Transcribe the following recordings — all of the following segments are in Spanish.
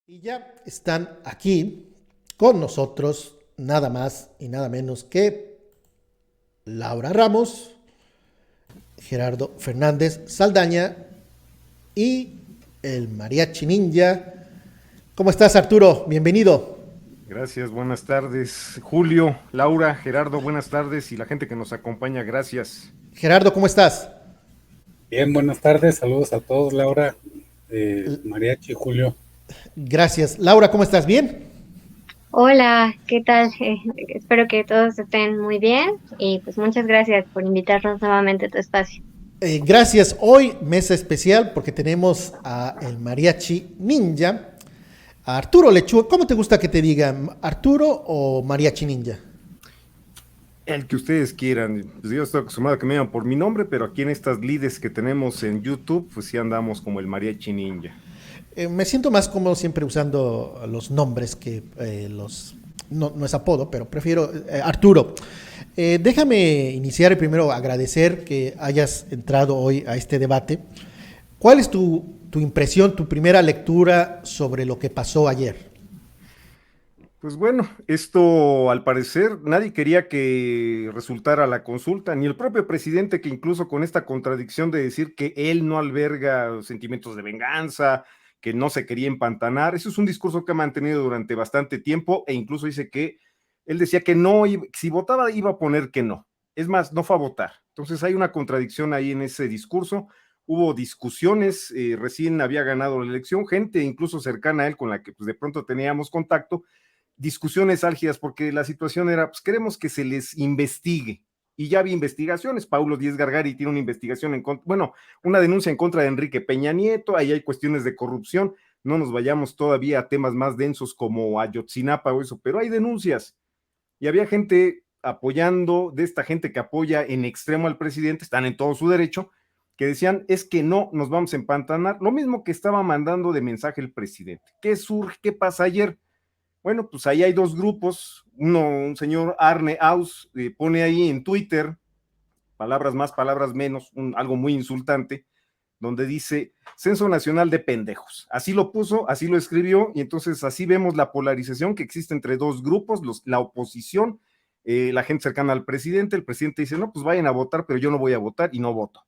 Y ya están aquí con nosotros nada más y nada menos que Laura Ramos, Gerardo Fernández Saldaña y el Mariachi Ninja. ¿Cómo estás, Arturo? Bienvenido. Gracias, buenas tardes. Julio, Laura, Gerardo, buenas tardes y la gente que nos acompaña, gracias. Gerardo, ¿cómo estás? Bien, buenas tardes, saludos a todos, Laura, Mariachi, Julio. Gracias. Laura, ¿cómo estás? ¿Bien? Hola, ¿qué tal? Espero que todos estén muy bien y pues muchas gracias por invitarnos nuevamente a tu espacio. Gracias. Hoy mesa especial porque tenemos a el Mariachi Ninja, a Arturo Lechuga. ¿Cómo te gusta que te digan? ¿Arturo o Mariachi Ninja? El que ustedes quieran. Pues yo estoy acostumbrado a que me llaman por mi nombre, pero aquí en estas lides que tenemos en YouTube, pues sí andamos como el Mariachi Ninja. Me siento más cómodo siempre usando los nombres que los... No, no es apodo, pero prefiero Arturo. Déjame iniciar primero agradecer que hayas entrado hoy a este debate. ¿Cuál es tu impresión, tu primera lectura sobre lo que pasó ayer? Pues bueno, esto al parecer nadie quería que resultara la consulta, ni el propio presidente, que incluso con esta contradicción de decir que él no alberga sentimientos de venganza, que no se quería empantanar. Eso es un discurso que ha mantenido durante bastante tiempo e incluso dice que él decía que no, si votaba iba a poner que no. Es más, no fue a votar. Entonces hay una contradicción ahí en ese discurso. Hubo discusiones, recién había ganado la elección, gente incluso cercana a él con la que pues, de pronto teníamos contacto, discusiones álgidas, porque la situación era, pues queremos que se les investigue, y ya había investigaciones. Paulo Díez Gargari tiene una investigación bueno, una denuncia en contra de Enrique Peña Nieto, ahí hay cuestiones de corrupción, no nos vayamos todavía a temas más densos como Ayotzinapa o eso, pero hay denuncias, y había gente apoyando, de esta gente que apoya en extremo al presidente, están en todo su derecho, que decían, es que no nos vamos a empantanar, lo mismo que estaba mandando de mensaje el presidente. ¿Qué surge? ¿Qué pasa ayer? Bueno, pues ahí hay dos grupos. Uno, un señor Arne Aus, pone ahí en Twitter, palabras más, palabras menos, algo muy insultante, donde dice Censo Nacional de Pendejos. Así lo puso, así lo escribió, y entonces así vemos la polarización que existe entre dos grupos, la oposición, la gente cercana al presidente. El presidente dice, no, pues vayan a votar, pero yo no voy a votar y no voto.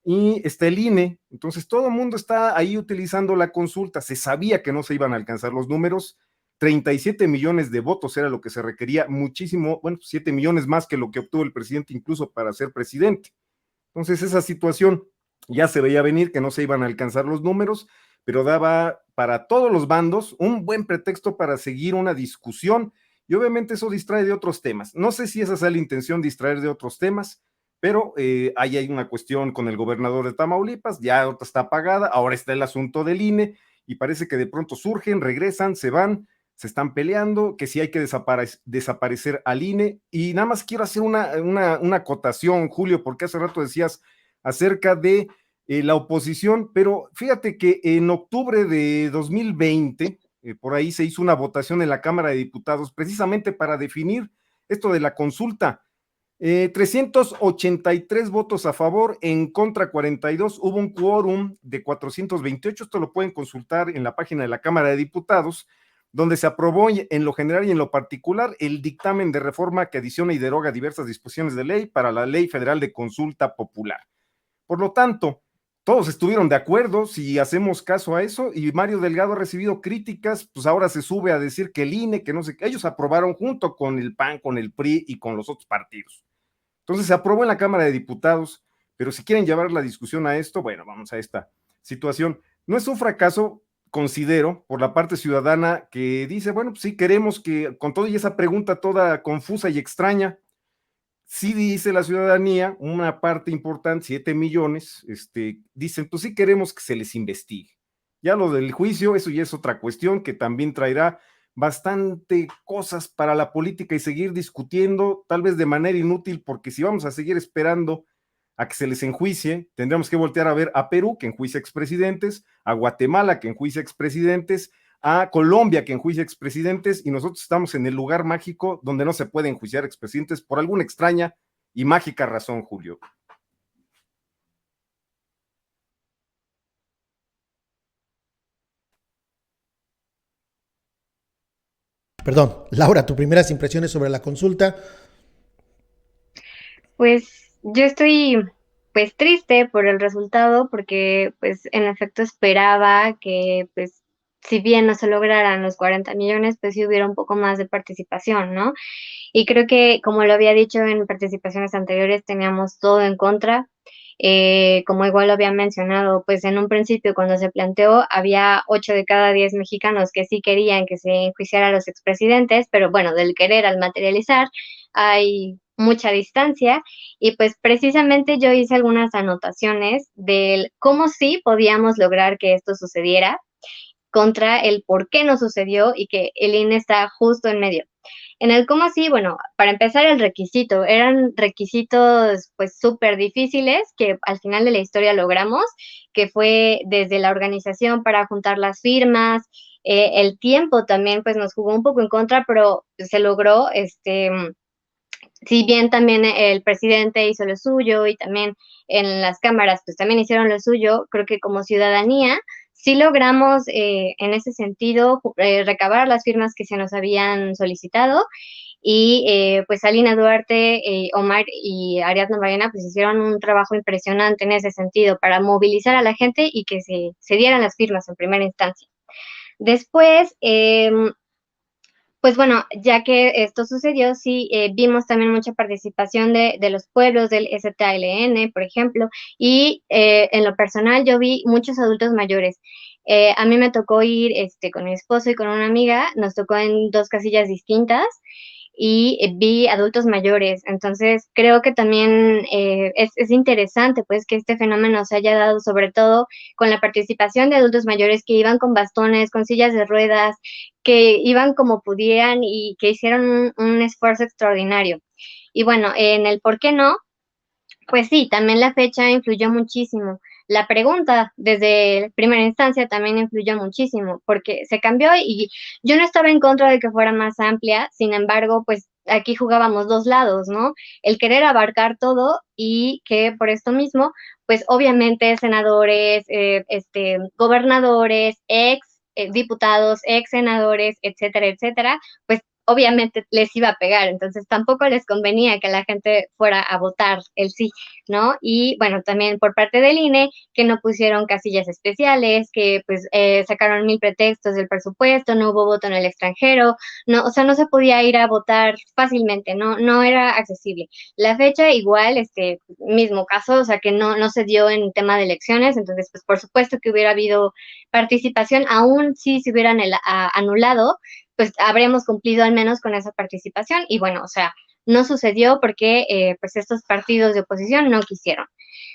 Y está el INE, entonces todo el mundo está ahí utilizando la consulta. Se sabía que no se iban a alcanzar los números. 37 millones de votos era lo que se requería, muchísimo, bueno, 7 millones más que lo que obtuvo el presidente incluso para ser presidente. Entonces esa situación ya se veía venir, que no se iban a alcanzar los números, pero daba para todos los bandos un buen pretexto para seguir una discusión, y obviamente eso distrae de otros temas. No sé si esa es la intención, distraer de otros temas, pero ahí hay una cuestión con el gobernador de Tamaulipas, ya otra está apagada, ahora está el asunto del INE, y parece que de pronto surgen, regresan, se van, se están peleando, que si hay que desaparecer al INE. Y nada más quiero hacer una acotación, Julio, porque hace rato decías acerca de la oposición, pero fíjate que en octubre de 2020, por ahí se hizo una votación en la Cámara de Diputados precisamente para definir esto de la consulta. 383 votos a favor, en contra 42, hubo un quórum de 428. Esto lo pueden consultar en la página de la Cámara de Diputados, donde se aprobó en lo general y en lo particular el dictamen de reforma que adiciona y deroga diversas disposiciones de ley para la Ley Federal de Consulta Popular. Por lo tanto, todos estuvieron de acuerdo, si hacemos caso a eso, y Mario Delgado ha recibido críticas, pues ahora se sube a decir que el INE, que no sé qué, ellos aprobaron junto con el PAN, con el PRI y con los otros partidos. Entonces se aprobó en la Cámara de Diputados, pero si quieren llevar la discusión a esto, bueno, vamos a esta situación. No es un fracaso, considero, por la parte ciudadana que dice, bueno, pues sí queremos que, con todo y esa pregunta toda confusa y extraña, sí dice la ciudadanía, una parte importante, 7 millones, dicen, pues sí queremos que se les investigue. Ya lo del juicio, eso ya es otra cuestión que también traerá bastante cosas para la política y seguir discutiendo, tal vez de manera inútil, porque si vamos a seguir esperando a que se les enjuicie, tendremos que voltear a ver a Perú, que enjuicia expresidentes, a Guatemala, que enjuicia expresidentes, a Colombia, que enjuicia expresidentes, y nosotros estamos en el lugar mágico donde no se puede enjuiciar expresidentes por alguna extraña y mágica razón, Julio. perdón, Laura, tus primeras impresiones sobre la consulta. Pues yo estoy pues triste por el resultado porque pues en efecto esperaba que pues si bien no se lograran los 40 millones, pues sí hubiera un poco más de participación, ¿no? Y creo que, como lo había dicho en participaciones anteriores, teníamos todo en contra. Como igual lo había mencionado, pues en un principio cuando se planteó, había 8 de cada 10 mexicanos que sí querían que se enjuiciara a los expresidentes, pero bueno, del querer al materializar hay mucha distancia y pues precisamente yo hice algunas anotaciones del cómo sí podíamos lograr que esto sucediera contra el por qué no sucedió y que el INE está justo en medio. En el cómo sí, bueno, para empezar el requisito, eran requisitos pues súper difíciles que al final de la historia logramos, que fue desde la organización para juntar las firmas, el tiempo también pues nos jugó un poco en contra, pero se logró, si bien también el presidente hizo lo suyo y también en las cámaras pues también hicieron lo suyo, creo que como ciudadanía sí logramos en ese sentido recabar las firmas que se nos habían solicitado y pues Alina Duarte, Omar y Ariadna Baena pues hicieron un trabajo impresionante en ese sentido para movilizar a la gente y que se dieran las firmas en primera instancia. Después, pues bueno, ya que esto sucedió, sí vimos también mucha participación de los pueblos del STLN, por ejemplo, y en lo personal yo vi muchos adultos mayores. A mí me tocó ir con mi esposo y con una amiga, nos tocó en dos casillas distintas y vi adultos mayores. Entonces, creo que también es interesante pues que este fenómeno se haya dado sobre todo con la participación de adultos mayores que iban con bastones, con sillas de ruedas, que iban como pudieran y que hicieron un esfuerzo extraordinario. Y bueno, en el por qué no, pues sí, también la fecha influyó muchísimo. La pregunta desde primera instancia también influyó muchísimo porque se cambió y yo no estaba en contra de que fuera más amplia, sin embargo, pues aquí jugábamos dos lados, ¿no? El querer abarcar todo y que por esto mismo, pues obviamente senadores, gobernadores, ex diputados, ex senadores, etcétera, etcétera, pues obviamente les iba a pegar, entonces tampoco les convenía que la gente fuera a votar el sí, ¿no? Y bueno, también por parte del INE, que no pusieron casillas especiales, que pues sacaron mil pretextos del presupuesto, no hubo voto en el extranjero, no, o sea, no se podía ir a votar fácilmente, no era accesible. La fecha igual, mismo caso, o sea, que no se dio en tema de elecciones, entonces pues por supuesto que hubiera habido participación, aún si se hubieran anulado, pues habremos cumplido al menos con esa participación y bueno, o sea, no sucedió porque pues estos partidos de oposición no quisieron.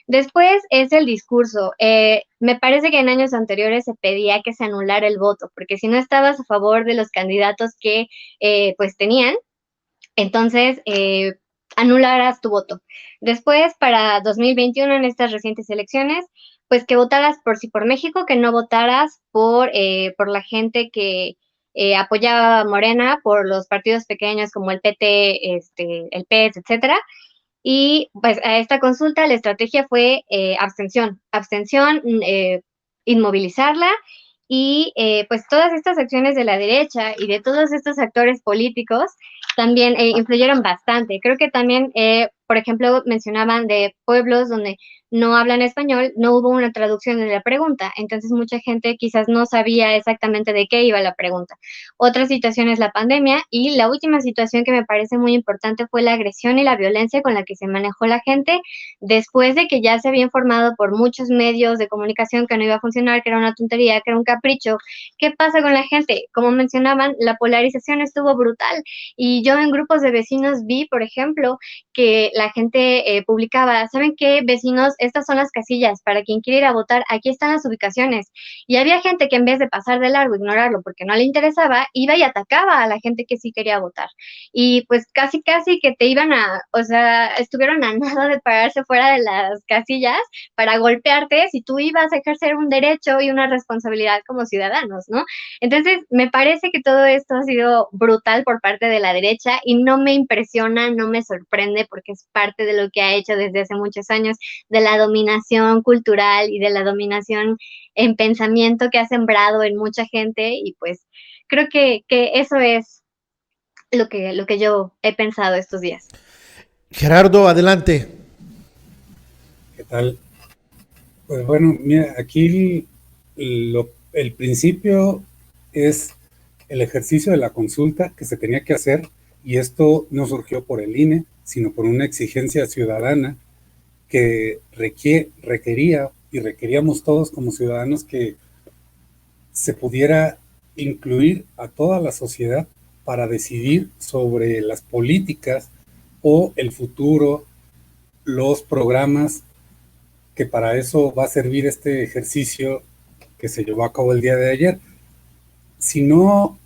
Después es el discurso. Me parece que en años anteriores se pedía que se anulara el voto, porque si no estabas a favor de los candidatos que pues tenían, entonces anularas tu voto. Después, para 2021, en estas recientes elecciones, pues que votaras por sí por México, que no votaras por la gente que apoyaba a Morena, por los partidos pequeños como el PT, el PES, etcétera. Y pues a esta consulta la estrategia fue abstención, inmovilizarla y pues todas estas acciones de la derecha y de todos estos actores políticos también influyeron bastante. Creo que también, por ejemplo, mencionaban de pueblos donde no hablan español, no hubo una traducción de la pregunta, entonces mucha gente quizás no sabía exactamente de qué iba la pregunta. Otra situación es la pandemia y la última situación que me parece muy importante fue la agresión y la violencia con la que se manejó la gente después de que ya se había informado por muchos medios de comunicación que no iba a funcionar, que era una tontería, que era un capricho. ¿Qué pasa con la gente? Como mencionaban, la polarización estuvo brutal y yo en grupos de vecinos vi, por ejemplo, que la gente publicaba, ¿saben qué, vecinos? Estas son las casillas para quien quiera ir a votar, aquí están las ubicaciones. Y había gente que en vez de pasar de largo, ignorarlo porque no le interesaba, iba y atacaba a la gente que sí quería votar. Y pues casi que te iban o sea, estuvieron a nada de pararse fuera de las casillas para golpearte si tú ibas a ejercer un derecho y una responsabilidad como ciudadanos, ¿no? Entonces, me parece que todo esto ha sido brutal por parte de la derecha y no me impresiona, no me sorprende porque es parte de lo que ha hecho desde hace muchos años, de la dominación cultural y de la dominación en pensamiento que ha sembrado en mucha gente y pues creo que eso es lo que yo he pensado estos días. Gerardo, adelante. ¿Qué tal? Pues bueno, mira, aquí el principio es el ejercicio de la consulta que se tenía que hacer, y esto no surgió por el INE, sino por una exigencia ciudadana que requería y requeríamos todos como ciudadanos que se pudiera incluir a toda la sociedad para decidir sobre las políticas o el futuro, los programas, que para eso va a servir este ejercicio que se llevó a cabo el día de ayer. Si no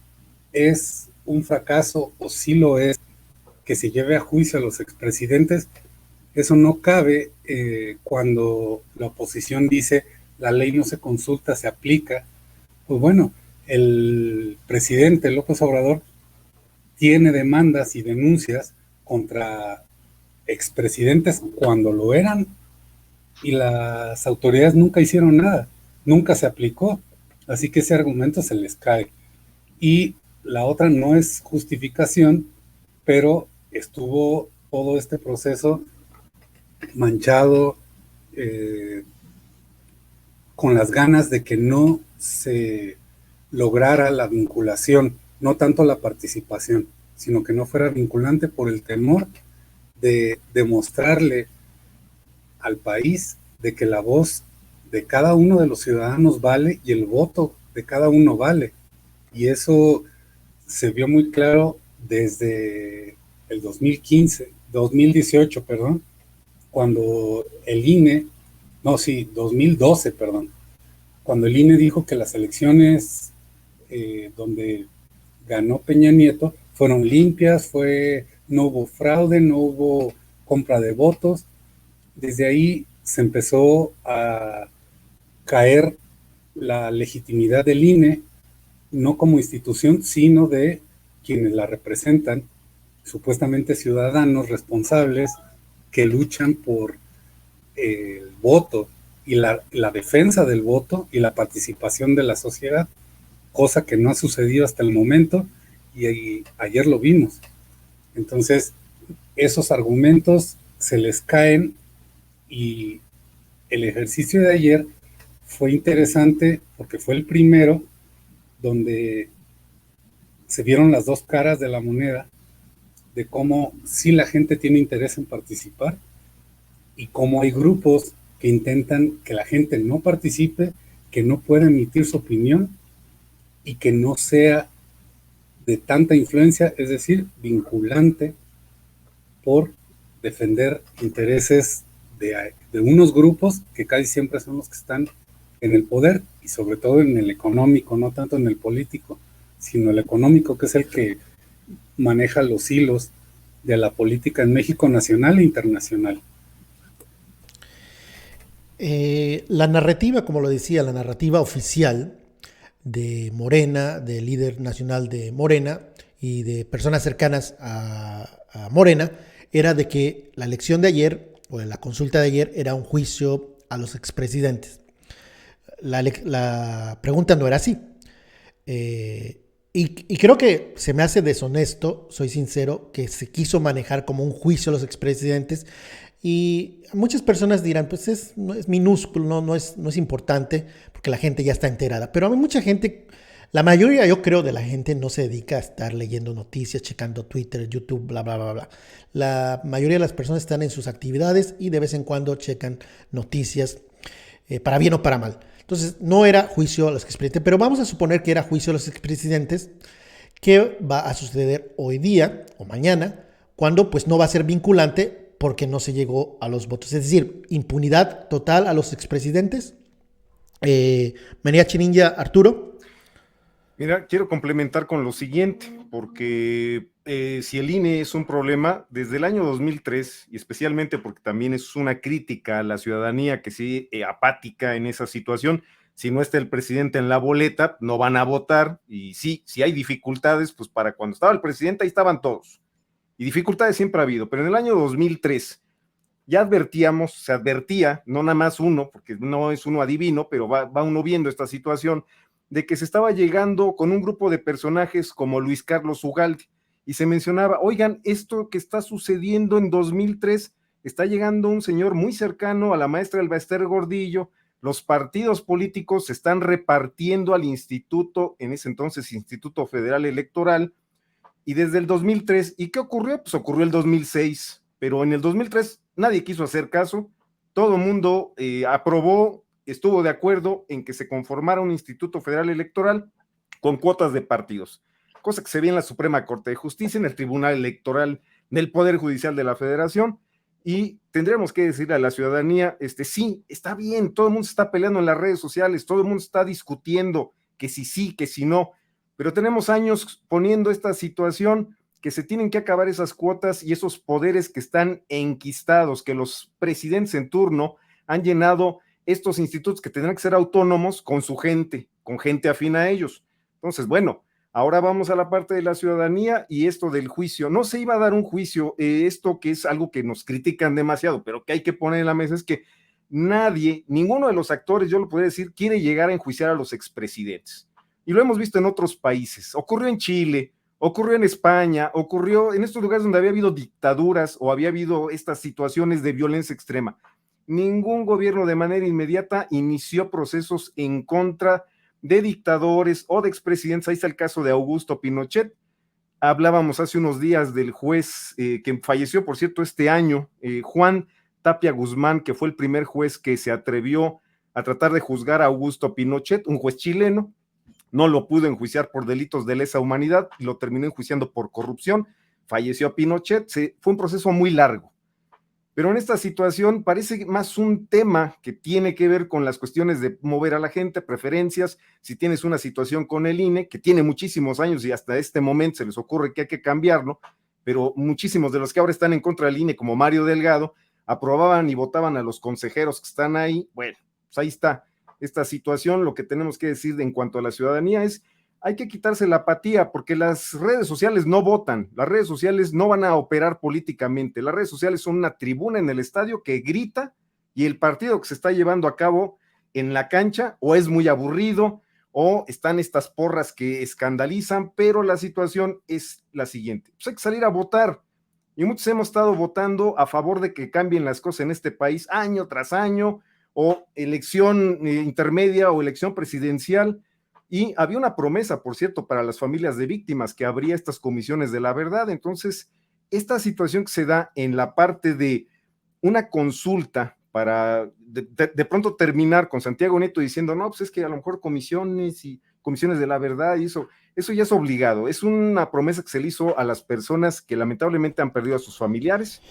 es un fracaso o si lo es, que se lleve a juicio a los expresidentes, eso no cabe cuando la oposición dice la ley no se consulta, se aplica. Pues bueno, el presidente López Obrador tiene demandas y denuncias contra expresidentes cuando lo eran, y las autoridades nunca hicieron nada, nunca se aplicó, así que ese argumento se les cae. Y la otra no es justificación, pero estuvo todo este proceso manchado con las ganas de que no se lograra la vinculación, no tanto la participación, sino que no fuera vinculante por el temor de demostrarle al país de que la voz de cada uno de los ciudadanos vale y el voto de cada uno vale. Y eso se vio muy claro desde el 2018, perdón, cuando el INE, 2012, perdón, cuando el INE dijo que las elecciones donde ganó Peña Nieto fueron limpias, no hubo fraude, no hubo compra de votos. Desde ahí se empezó a caer la legitimidad del INE, no como institución, sino de quienes la representan, supuestamente ciudadanos responsables que luchan por el voto y la defensa del voto y la participación de la sociedad, cosa que no ha sucedido hasta el momento, y ayer lo vimos. Entonces, esos argumentos se les caen, y el ejercicio de ayer fue interesante porque fue el primero donde se vieron las dos caras de la moneda, de cómo sí la gente tiene interés en participar y cómo hay grupos que intentan que la gente no participe, que no pueda emitir su opinión y que no sea de tanta influencia, es decir, vinculante, por defender intereses de unos grupos que casi siempre son los que están en el poder, y sobre todo en el económico, no tanto en el político, sino el económico, que es el que maneja los hilos de la política en México nacional e internacional. La narrativa, como lo decía, la narrativa oficial de Morena, del líder nacional de Morena y de personas cercanas a Morena, era de que la elección de ayer, o la consulta de ayer, era un juicio a los expresidentes. La pregunta no era así. Y creo que se me hace deshonesto, soy sincero, que se quiso manejar como un juicio a los expresidentes. Y muchas personas dirán, pues es minúsculo, no es importante, porque la gente ya está enterada. Pero hay mucha gente, la mayoría, yo creo, de la gente no se dedica a estar leyendo noticias, checando Twitter, YouTube, bla, bla, bla, bla. La mayoría de las personas están en sus actividades y de vez en cuando checan noticias, para bien o para mal. Entonces, no era juicio a los expresidentes, pero vamos a suponer que era juicio a los expresidentes. ¿Qué va a suceder hoy día o mañana, cuando pues no va a ser vinculante porque no se llegó a los votos? Es decir, impunidad total a los expresidentes. Mariachi Ninja, Arturo. Mira, quiero complementar con lo siguiente, porque si el INE es un problema, desde el año 2003, y especialmente porque también es una crítica a la ciudadanía que sigue apática en esa situación, si no está el presidente en la boleta, no van a votar, y sí, si hay dificultades, pues para cuando estaba el presidente, ahí estaban todos, y dificultades siempre ha habido, pero en el año 2003 ya se advertía, no nada más uno, porque no es uno adivino, pero va uno viendo esta situación, de que se estaba llegando con un grupo de personajes como Luis Carlos Ugalde, y se mencionaba, oigan, esto que está sucediendo en 2003, está llegando un señor muy cercano a la maestra Elba Ester Gordillo, los partidos políticos se están repartiendo al instituto, en ese entonces Instituto Federal Electoral, y desde el 2003, ¿y qué ocurrió? Pues ocurrió el 2006, pero en el 2003 nadie quiso hacer caso, todo el mundo aprobó, estuvo de acuerdo en que se conformara un Instituto Federal Electoral con cuotas de partidos, cosa que se ve en la Suprema Corte de Justicia, en el Tribunal Electoral del Poder Judicial de la Federación, y tendremos que decirle a la ciudadanía, sí, está bien, todo el mundo se está peleando en las redes sociales, todo el mundo está discutiendo que si sí, que si no, pero tenemos años poniendo esta situación que se tienen que acabar esas cuotas y esos poderes que están enquistados, que los presidentes en turno han llenado estos institutos que tendrán que ser autónomos con su gente, con gente afín a ellos. Entonces, bueno, ahora vamos a la parte de la ciudadanía y esto del juicio. No se iba a dar un juicio, esto que es algo que nos critican demasiado, pero que hay que poner en la mesa es que nadie, ninguno de los actores, yo lo podría decir, quiere llegar a enjuiciar a los expresidentes. Y lo hemos visto en otros países. Ocurrió en Chile, ocurrió en España, ocurrió en estos lugares donde había habido dictaduras o había habido estas situaciones de violencia extrema. Ningún gobierno de manera inmediata inició procesos en contra de dictadores o de expresidentes. Ahí está el caso de Augusto Pinochet. Hablábamos hace unos días del juez que falleció, por cierto, este año, Juan Tapia Guzmán, que fue el primer juez que se atrevió a tratar de juzgar a Augusto Pinochet, un juez chileno. No lo pudo enjuiciar por delitos de lesa humanidad y lo terminó enjuiciando por corrupción. Falleció Pinochet, fue un proceso muy largo. Pero en esta situación parece más un tema que tiene que ver con las cuestiones de mover a la gente, preferencias, si tienes una situación con el INE, que tiene muchísimos años y hasta este momento se les ocurre que hay que cambiarlo, pero muchísimos de los que ahora están en contra del INE, como Mario Delgado, aprobaban y votaban a los consejeros que están ahí. Bueno, pues ahí está esta situación. Lo que tenemos que decir en cuanto a la ciudadanía es, hay que quitarse la apatía, porque las redes sociales no votan, las redes sociales no van a operar políticamente, las redes sociales son una tribuna en el estadio que grita y el partido que se está llevando a cabo en la cancha o es muy aburrido o están estas porras que escandalizan, pero la situación es la siguiente, pues hay que salir a votar y muchos hemos estado votando a favor de que cambien las cosas en este país año tras año, o elección intermedia o elección presidencial, y había una promesa, por cierto, para las familias de víctimas, que habría estas comisiones de la verdad. Entonces, esta situación que se da en la parte de una consulta para de pronto terminar con Santiago Nieto diciendo, no, pues es que a lo mejor comisiones y comisiones de la verdad, y eso ya es obligado, es una promesa que se le hizo a las personas que lamentablemente han perdido a sus familiares.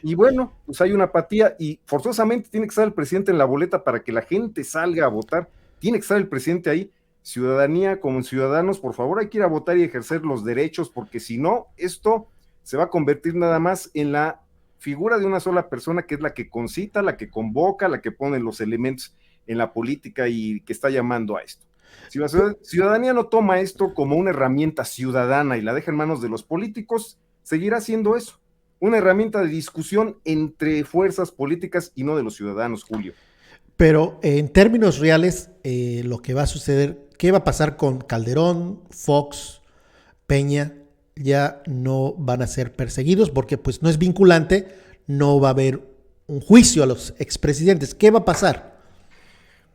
Y bueno, pues hay una apatía y forzosamente tiene que estar el presidente en la boleta para que la gente salga a votar, tiene que estar el presidente ahí. Ciudadanía, como ciudadanos, por favor hay que ir a votar y ejercer los derechos, porque si no, esto se va a convertir nada más en la figura de una sola persona, que es la que concita, la que convoca, la que pone los elementos en la política y que está llamando a esto. Si la ciudadanía no toma esto como una herramienta ciudadana y la deja en manos de los políticos, seguirá siendo eso, una herramienta de discusión entre fuerzas políticas y no de los ciudadanos, Julio. Pero en términos reales, lo que va a suceder, ¿qué va a pasar con Calderón, Fox, Peña? Ya no van a ser perseguidos porque pues no es vinculante, no va a haber un juicio a los expresidentes. ¿Qué va a pasar?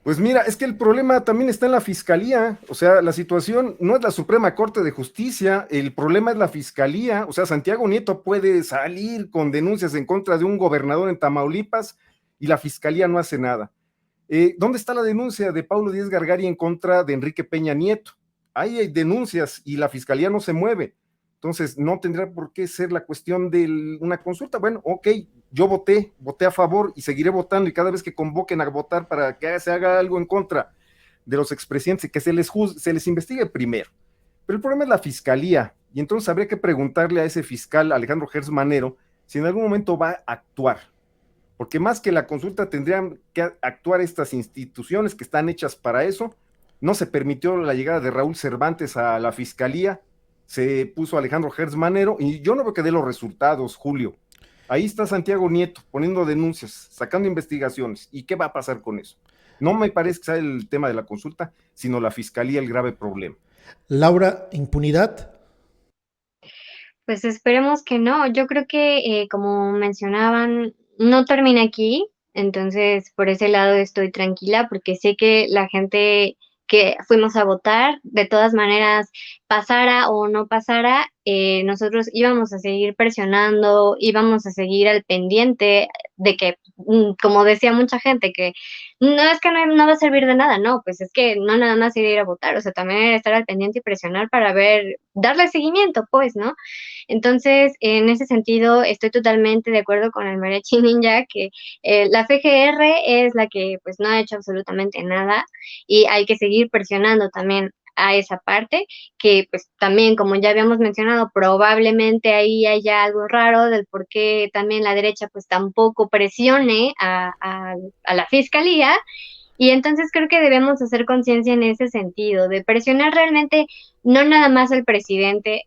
Pues mira, es que el problema también está en la fiscalía, o sea, la situación no es la Suprema Corte de Justicia, el problema es la fiscalía, o sea, Santiago Nieto puede salir con denuncias en contra de un gobernador en Tamaulipas y la fiscalía no hace nada. ¿Dónde está la denuncia de Paulo Díaz Gargari en contra de Enrique Peña Nieto? Ahí hay denuncias y la fiscalía no se mueve. Entonces, no tendrá por qué ser la cuestión de una consulta. Bueno, ok, yo voté a favor y seguiré votando, y cada vez que convoquen a votar para que se haga algo en contra de los expresidentes y que se les investigue primero. Pero el problema es la fiscalía, y entonces habría que preguntarle a ese fiscal, Alejandro Gertz Manero, si en algún momento va a actuar. Porque más que la consulta tendrían que actuar estas instituciones que están hechas para eso. No se permitió la llegada de Raúl Cervantes a la fiscalía, se puso Alejandro Gertz Manero, y yo no veo que dé los resultados, Julio. Ahí está Santiago Nieto poniendo denuncias, sacando investigaciones, ¿y qué va a pasar con eso? No me parece que sea el tema de la consulta, sino la fiscalía el grave problema. Laura, ¿impunidad? Pues esperemos que no. Yo creo que, como mencionaban, no termina aquí, entonces por ese lado estoy tranquila porque sé que la gente que fuimos a votar, de todas maneras, pasara o no pasara, nosotros íbamos a seguir presionando, íbamos a seguir al pendiente de que, como decía mucha gente, que no es que no va a servir de nada, no, pues es que no nada más ir a votar, o sea, también estar al pendiente y presionar para ver, darle seguimiento, pues, ¿no? Entonces, en ese sentido, estoy totalmente de acuerdo con el Mariachi Ninja que la FGR es la que pues no ha hecho absolutamente nada y hay que seguir presionando también a esa parte, que pues también, como ya habíamos mencionado, probablemente ahí haya algo raro del por qué también la derecha pues tampoco presione a la fiscalía. Y entonces creo que debemos hacer conciencia en ese sentido, de presionar realmente no nada más al presidente,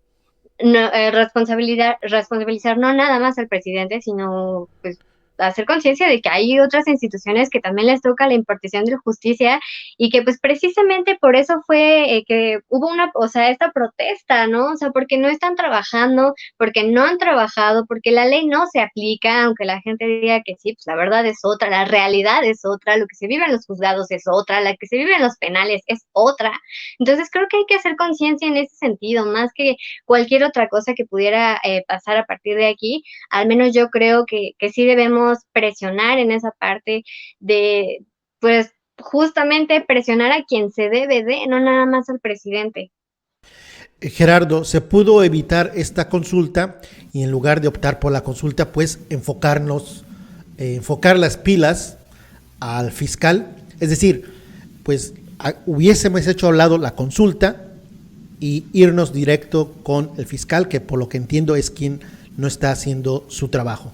no, responsabilizar no nada más al presidente, sino pues hacer conciencia de que hay otras instituciones que también les toca la impartición de justicia y que pues precisamente por eso fue que hubo una, o sea, esta protesta, ¿no? O sea, porque no están trabajando, porque no han trabajado, porque la ley no se aplica, aunque la gente diga que sí, pues la verdad es otra, la realidad es otra, lo que se vive en los juzgados es otra, la que se vive en los penales es otra. Entonces creo que hay que hacer conciencia en ese sentido, más que cualquier otra cosa que pudiera pasar a partir de aquí, al menos yo creo que sí debemos presionar en esa parte de, pues, justamente presionar a quien se debe de, no nada más al presidente. Gerardo, se pudo evitar esta consulta y en lugar de optar por la consulta, pues enfocar las pilas al fiscal, es decir, pues hubiésemos hecho a un lado la consulta y irnos directo con el fiscal, que por lo que entiendo es quien no está haciendo su trabajo.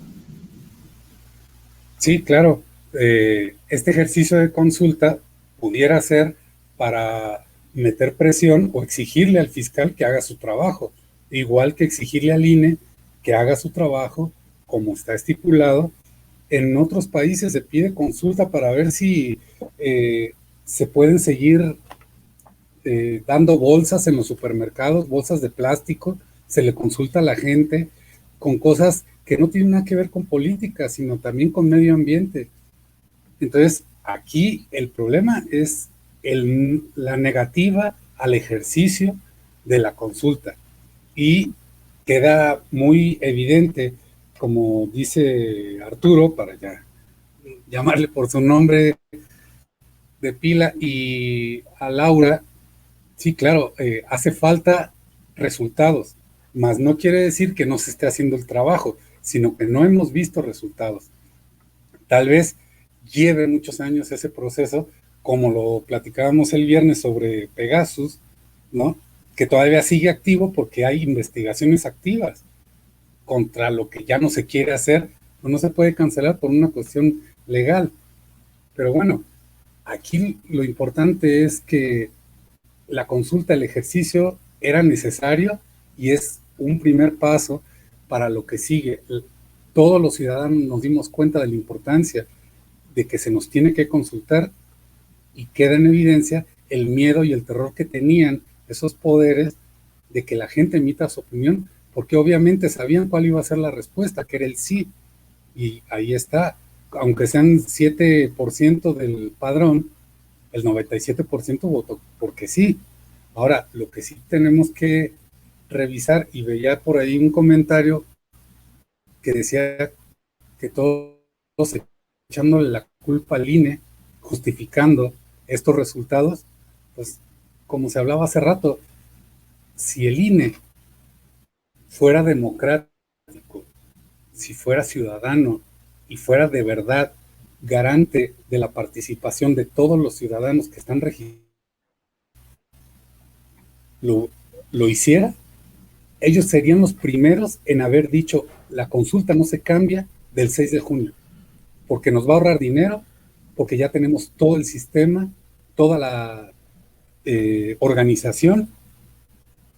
Sí, claro. Este ejercicio de consulta pudiera ser para meter presión o exigirle al fiscal que haga su trabajo, igual que exigirle al INE que haga su trabajo como está estipulado. En otros países se pide consulta para ver si se pueden seguir dando bolsas en los supermercados, bolsas de plástico, se le consulta a la gente con cosas que no tienen nada que ver con política, sino también con medio ambiente. Entonces, aquí el problema es la negativa al ejercicio de la consulta. Y queda muy evidente, como dice Arturo, para ya llamarle por su nombre de pila, y a Laura, sí, claro, hace falta resultados, mas no quiere decir que no se esté haciendo el trabajo, sino que no hemos visto resultados. Tal vez lleve muchos años ese proceso, como lo platicábamos el viernes sobre Pegasus, ¿no? Que todavía sigue activo porque hay investigaciones activas contra lo que ya no se quiere hacer, no se puede cancelar por una cuestión legal. Pero bueno, aquí lo importante es que la consulta, el ejercicio era necesario y es un primer paso para lo que sigue. Todos los ciudadanos nos dimos cuenta de la importancia de que se nos tiene que consultar y queda en evidencia el miedo y el terror que tenían esos poderes de que la gente emita su opinión, porque obviamente sabían cuál iba a ser la respuesta, que era el sí, y ahí está, aunque sean 7% del padrón, el 97% votó porque sí. Ahora, lo que sí tenemos que revisar, y veía por ahí un comentario que decía que todos echándole la culpa al INE, justificando estos resultados, pues como se hablaba hace rato, si el INE fuera democrático, si fuera ciudadano y fuera de verdad garante de la participación de todos los ciudadanos que están registrados, lo hiciera, ellos serían los primeros en haber dicho la consulta no se cambia del 6 de junio, porque nos va a ahorrar dinero, porque ya tenemos todo el sistema, toda la organización,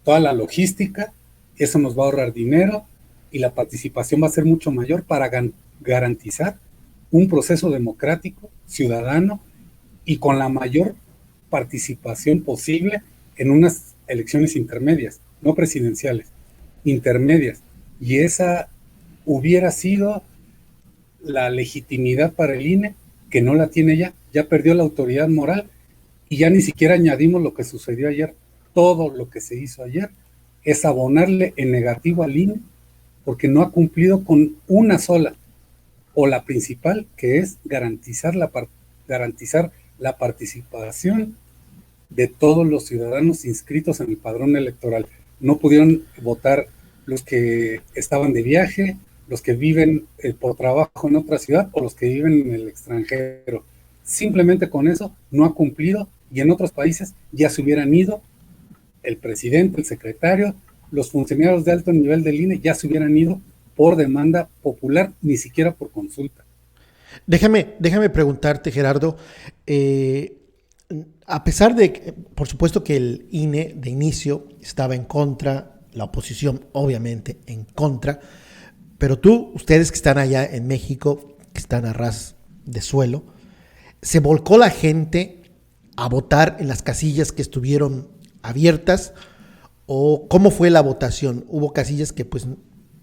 toda la logística, eso nos va a ahorrar dinero y la participación va a ser mucho mayor para garantizar un proceso democrático, ciudadano y con la mayor participación posible en unas elecciones intermedias, no presidenciales. intermedias. Y esa hubiera sido la legitimidad para el INE, que no la tiene ya perdió la autoridad moral, y ya ni siquiera añadimos lo que sucedió ayer. Todo lo que se hizo ayer es abonarle en negativo al INE, porque no ha cumplido con una sola, o la principal, que es garantizar la participación de todos los ciudadanos inscritos en el padrón electoral. No pudieron votar los que estaban de viaje, los que viven por trabajo en otra ciudad o los que viven en el extranjero. Simplemente con eso no ha cumplido, y en otros países ya se hubieran ido el presidente, el secretario, los funcionarios de alto nivel del INE ya se hubieran ido por demanda popular, ni siquiera por consulta. Déjame preguntarte, Gerardo, a pesar de, por supuesto que el INE de inicio estaba en contra, la oposición obviamente en contra, pero ustedes que están allá en México, que están a ras de suelo, ¿se volcó la gente a votar en las casillas que estuvieron abiertas? ¿O cómo fue la votación? ¿Hubo casillas que pues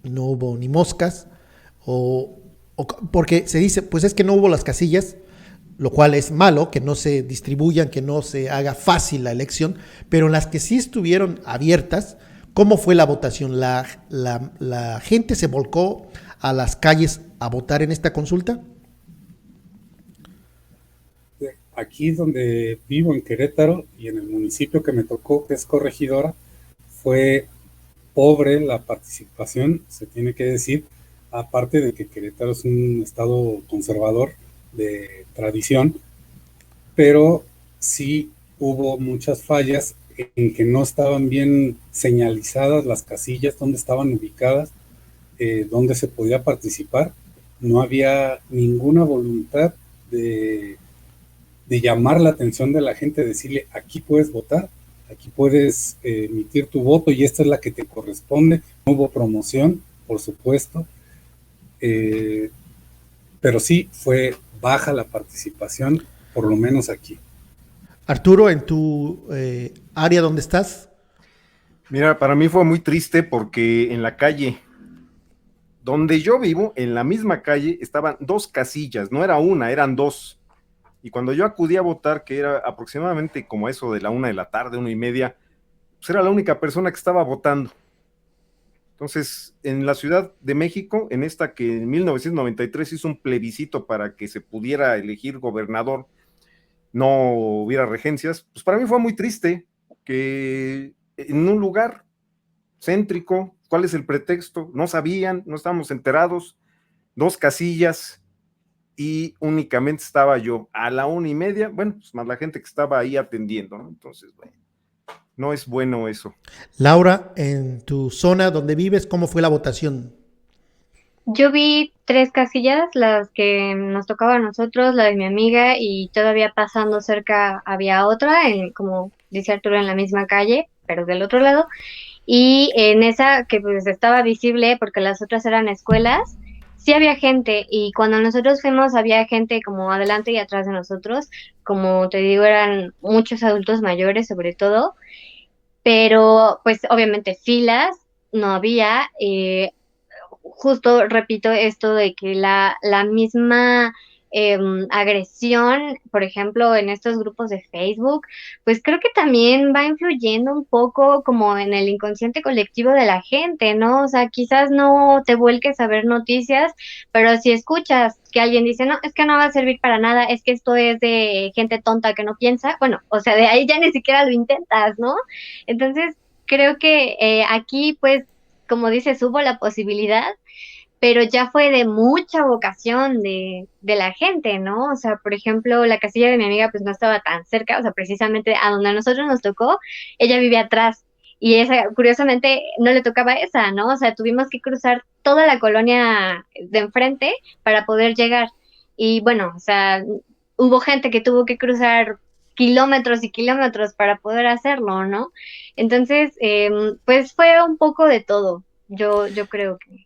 no hubo ni moscas? Porque se dice, pues es que no hubo las casillas, lo cual es malo, que no se distribuyan, que no se haga fácil la elección, pero en las que sí estuvieron abiertas, ¿cómo fue la votación? ¿La gente se volcó a las calles a votar en esta consulta? Aquí donde vivo, en Querétaro, y en el municipio que me tocó, que es Corregidora, fue pobre la participación, se tiene que decir, aparte de que Querétaro es un estado conservador de tradición, pero sí hubo muchas fallas en que no estaban bien señalizadas las casillas donde estaban ubicadas, donde se podía participar. No había ninguna voluntad de llamar la atención de la gente, decirle, aquí puedes votar, aquí puedes emitir tu voto y esta es la que te corresponde. No hubo promoción, por supuesto, pero sí fue baja la participación, por lo menos aquí. Arturo, en tu área donde estás. Mira, para mí fue muy triste porque en la calle donde yo vivo, en la misma calle, estaban dos casillas, no era una, eran dos. Y cuando yo acudí a votar, que era aproximadamente como eso de la 1 de la tarde, 1:30, pues era la única persona que estaba votando. Entonces, en la Ciudad de México, en esta que en 1993 hizo un plebiscito para que se pudiera elegir gobernador, no hubiera regencias, pues para mí fue muy triste que en un lugar céntrico, ¿cuál es el pretexto? No sabían, no estábamos enterados, dos casillas, y únicamente estaba yo a la 1:30, bueno, pues más la gente que estaba ahí atendiendo, ¿no? Entonces, bueno, no es bueno eso. Laura, en tu zona donde vives, ¿cómo fue la votación? Yo vi 3 casillas, las que nos tocaba a nosotros, la de mi amiga, y todavía pasando cerca había otra, como dice Arturo, en la misma calle, pero del otro lado. Y en esa que pues estaba visible porque las otras eran escuelas, sí había gente, y cuando nosotros fuimos había gente como adelante y atrás de nosotros, como te digo, eran muchos adultos mayores sobre todo, pero pues obviamente filas no había. Justo repito esto de que la misma agresión, por ejemplo, en estos grupos de Facebook, pues creo que también va influyendo un poco como en el inconsciente colectivo de la gente, ¿no? O sea, quizás no te vuelques a ver noticias, pero si escuchas que alguien dice, no, es que no va a servir para nada, es que esto es de gente tonta que no piensa, bueno, o sea, de ahí ya ni siquiera lo intentas, ¿no? Entonces, creo que aquí, pues, como dices, hubo la posibilidad, pero ya fue de mucha vocación de la gente, ¿no? O sea, por ejemplo, la casilla de mi amiga pues no estaba tan cerca, o sea, precisamente a donde a nosotros nos tocó, ella vivía atrás. Y esa, curiosamente, no le tocaba esa, ¿no? O sea, tuvimos que cruzar toda la colonia de enfrente para poder llegar. Y bueno, o sea, hubo gente que tuvo que cruzar kilómetros y kilómetros para poder hacerlo, ¿no? Entonces, pues fue un poco de todo, yo creo que.